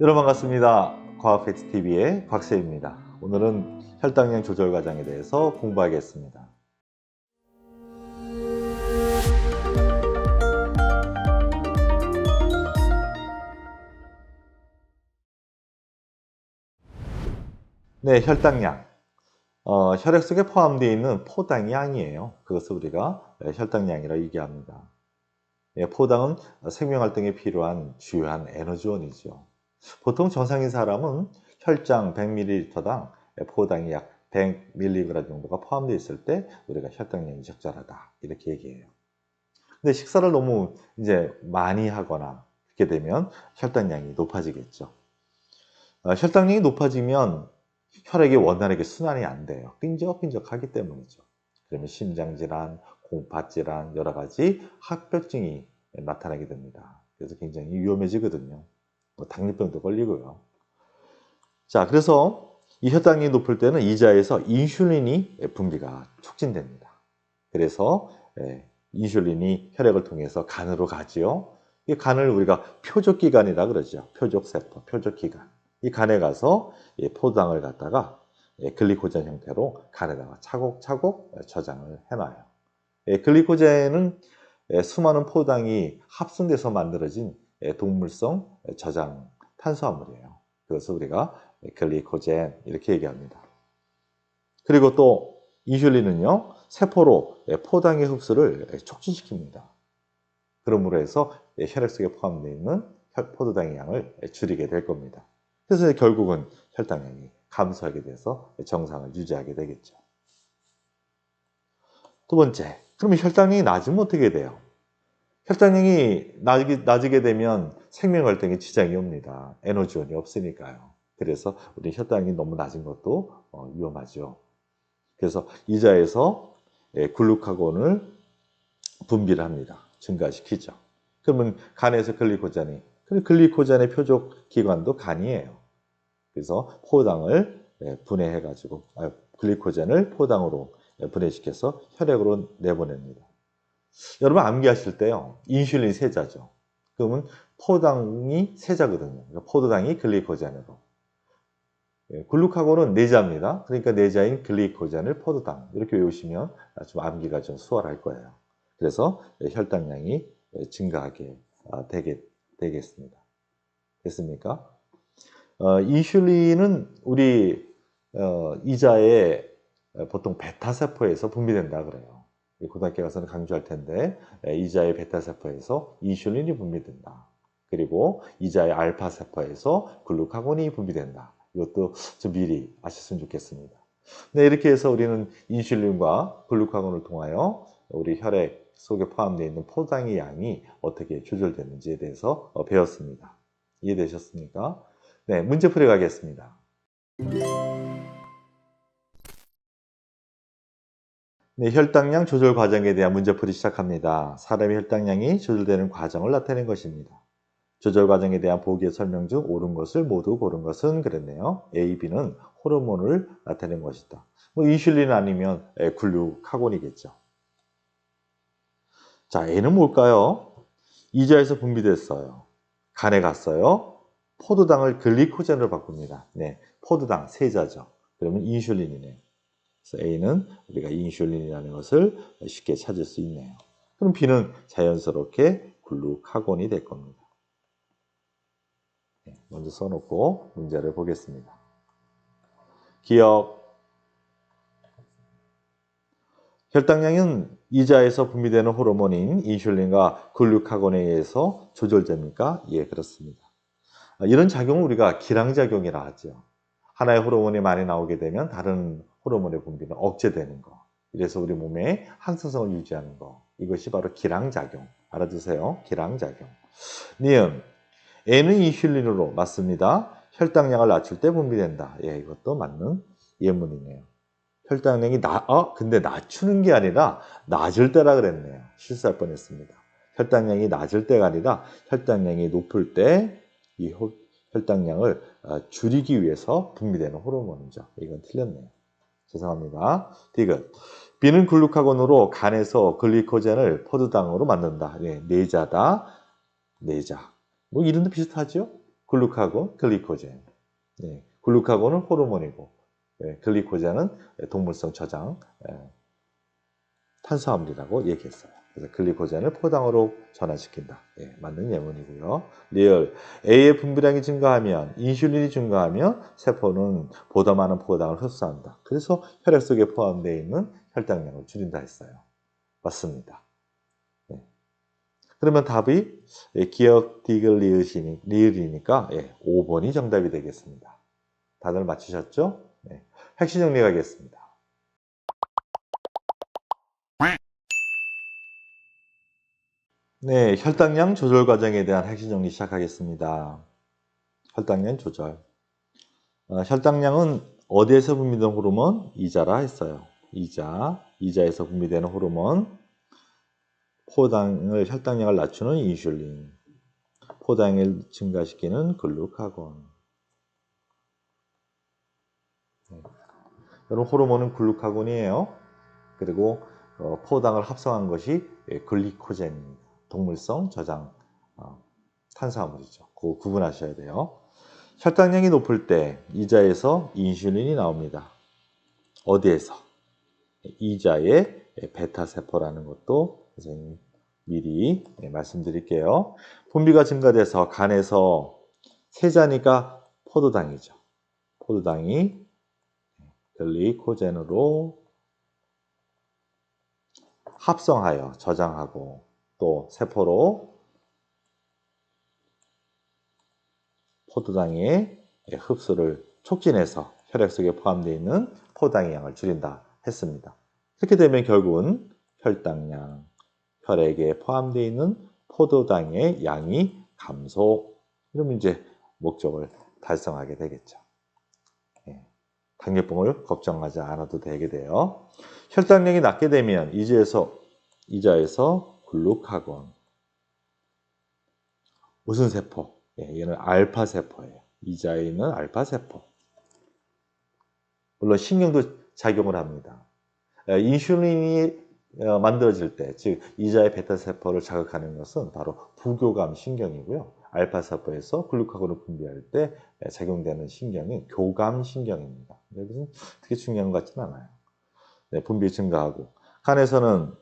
여러분 반갑습니다. 과학팩트TV의 곽세입니다. 오늘은 혈당량 조절 과정에 대해서 공부하겠습니다. 네, 혈당량. 혈액 속에 포함되어 있는 포당의 양이에요. 그것을 우리가 혈당량이라고 얘기합니다. 포당은 생명활동에 필요한 주요한 에너지원이죠. 보통 정상인 사람은 혈장 100ml당 포당이 약 100mg 정도가 포함되어 있을 때 우리가 혈당량이 적절하다 이렇게 얘기해요. 근데 식사를 너무 이제 많이 하거나 그렇게 되면 혈당량이 높아지겠죠. 혈당량이 높아지면 혈액이 원활하게 순환이 안 돼요. 끈적끈적하기 때문이죠. 그러면 심장질환, 공파질환, 여러 가지 합병증이 나타나게 됩니다. 그래서 굉장히 위험해지거든요. 당뇨병도 걸리고요. 자, 그래서 이 혈당이 높을 때는 이자에서 인슐린이 분비가 촉진됩니다. 그래서 인슐린이 혈액을 통해서 간으로 가지요. 이 간을 우리가 표적기관이라 그러죠. 표적세포, 표적기관. 이 간에 가서 포당을 갖다가 글리코젠 형태로 간에다가 차곡차곡 저장을 해놔요. 글리코젠은 수많은 포당이 합성돼서 만들어진 동물성 저장 탄수화물이에요. 그래서 우리가 글리코젠 이렇게 얘기합니다. 그리고 또 인슐린은요, 세포로 포당의 흡수를 촉진시킵니다. 그러므로 해서 혈액 속에 포함되어 있는 포도당의 양을 줄이게 될 겁니다. 그래서 결국은 혈당량이 감소하게 돼서 정상을 유지하게 되겠죠. 두 번째, 그러면 혈당량이 낮으면 어떻게 돼요? 혈당량이 낮게 되면 생명활동에 지장이 옵니다. 에너지원이 없으니까요. 그래서 우리 혈당이 너무 낮은 것도 위험하죠. 그래서 이자에서 글루카곤을 분비를 합니다. 증가시키죠. 그러면 간에서 글리코젠의 표적 기관도 간이에요. 그래서 포당을 분해해가지고 글리코젠을 포당으로 분해시켜서 혈액으로 내보냅니다. 여러분 암기하실 때요, 인슐린 세자죠. 그러면 포당이 세자거든요. 그러니까 포도당이 글리코젠으로. 글루카곤은 내자입니다. 그러니까 내자인 글리코젠을 포도당 이렇게 외우시면 좀 암기가 좀 수월할 거예요. 그래서 혈당량이 증가하게 되겠습니다. 됐습니까? 인슐린은 우리 이자에 보통 베타세포에서 분비된다 그래요. 고등학교 가서는 강조할 텐데 이자의 베타세포에서 인슐린이 분비된다. 그리고 이자의 알파세포에서 글루카곤이 분비된다. 이것도 좀 미리 아셨으면 좋겠습니다. 네, 이렇게 해서 우리는 인슐린과 글루카곤을 통하여 우리 혈액 속에 포함되어 있는 포당의 양이 어떻게 조절되는지에 대해서 배웠습니다. 이해되셨습니까? 네, 문제풀이 가겠습니다. 네, 혈당량 조절 과정에 대한 문제풀이 시작합니다. 사람의 혈당량이 조절되는 과정을 나타낸 것입니다. 조절 과정에 대한 보기의 설명 중 옳은 것을 모두 고른 것은 그랬네요. A, B는 호르몬을 나타낸 것이다. 인슐린 아니면 글루카곤이겠죠. 자, A는 뭘까요? 이자에서 분비됐어요. 간에 갔어요. 포도당을 글리코젠으로 바꿉니다. 네, 포도당 세자죠. 그러면 인슐린이네요. 그래서 A는 우리가 인슐린이라는 것을 쉽게 찾을 수 있네요. 그럼 B는 자연스럽게 글루카곤이 될 겁니다. 먼저 써놓고 문제를 보겠습니다. 기억. 혈당량은 이자에서 분비되는 호르몬인 인슐린과 글루카곤에 의해서 조절됩니까? 예, 그렇습니다. 이런 작용을 우리가 기량작용이라 하죠. 하나의 호르몬이 많이 나오게 되면 다른 호르몬의 분비는 억제되는 거. 이래서 우리 몸에 항상성을 유지하는 거. 이것이 바로 기량작용. 알아두세요. 기량작용. 니은. N은 인슐린으로 맞습니다. 혈당량을 낮출 때 분비된다. 예, 이것도 맞는 예문이네요. 혈당량이 근데 낮추는 게 아니라 낮을 때라 그랬네요. 실수할 뻔했습니다. 혈당량이 낮을 때가 아니라 혈당량이 높을 때 이 혈당량을 줄이기 위해서 분비되는 호르몬이죠. 이건 틀렸네요. 죄송합니다. 디귿. B는 글루카곤으로 간에서 글리코젠을 포도당으로 만든다. 네, 내자다. 내자. 이름도 비슷하죠? 글루카곤, 글리코젠. 네, 글루카곤은 호르몬이고, 네, 글리코젠은 동물성 저장 탄수화물이라고 얘기했어요. 그래서 글리코젠을 포당으로 전환시킨다. 예, 맞는 예문이고요. 리얼 A의 분비량이 증가하면 인슐린이 증가하면 세포는 보다 많은 포당을 흡수한다. 그래서 혈액 속에 포함되어 있는 혈당량을 줄인다 했어요. 맞습니다. 예. 그러면 답이 기억 디귿 리을이니까 5번이 정답이 되겠습니다. 다들 맞추셨죠? 네. 핵심 정리하겠습니다. 네, 혈당량 조절 과정에 대한 핵심 정리 시작하겠습니다. 혈당량 조절. 혈당량은 어디에서 분비되는 호르몬? 이자라 했어요. 이자에서 분비되는 호르몬. 혈당량을 낮추는 인슐린. 포당을 증가시키는 글루카곤. 이런 호르몬은 글루카곤이에요. 그리고 포당을 합성한 것이 글리코젠입니다. 동물성 저장 탄수화물이죠. 그거 구분하셔야 돼요. 혈당량이 높을 때 이자에서 인슐린이 나옵니다. 어디에서? 이자의 베타세포라는 것도 선생님 미리 말씀드릴게요. 분비가 증가돼서 간에서 세자니까 포도당이죠. 포도당이 글리코젠으로 합성하여 저장하고 또 세포로 포도당의 흡수를 촉진해서 혈액 속에 포함되어 있는 포당의 양을 줄인다 했습니다. 이렇게 되면 결국은 혈당량, 혈액에 포함되어 있는 포도당의 양이 감소. 이러면 이제 목적을 달성하게 되겠죠. 당뇨병을 걱정하지 않아도 되게 돼요. 혈당량이 낮게 되면 이자에서 글루카곤. 무슨 세포? 얘는 알파세포예요. 이자에 있는 알파세포. 물론 신경도 작용을 합니다. 인슐린이 만들어질 때, 즉 이자의 베타세포를 자극하는 것은 바로 부교감 신경이고요. 알파세포에서 글루카곤을 분비할 때 작용되는 신경이 교감 신경입니다. 여기는 특히 중요한 것 같지는 않아요. 분비 증가하고 간에서는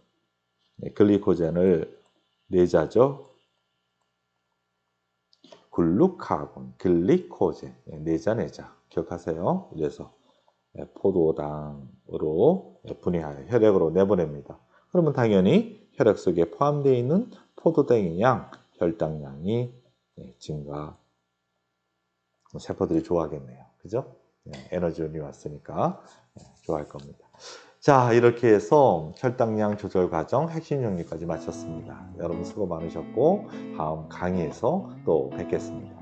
글리코젠을 내자죠. 글루카곤, 글리코젠, 내자 기억하세요. 이래서 포도당으로 분해하여 혈액으로 내보냅니다. 그러면 당연히 혈액 속에 포함되어 있는 포도당의 양, 혈당량이 증가. 세포들이 좋아하겠네요. 그죠? 에너지원이 왔으니까 좋아할 겁니다. 자, 이렇게 해서 혈당량 조절 과정 핵심 정리까지 마쳤습니다. 여러분 수고 많으셨고 다음 강의에서 또 뵙겠습니다.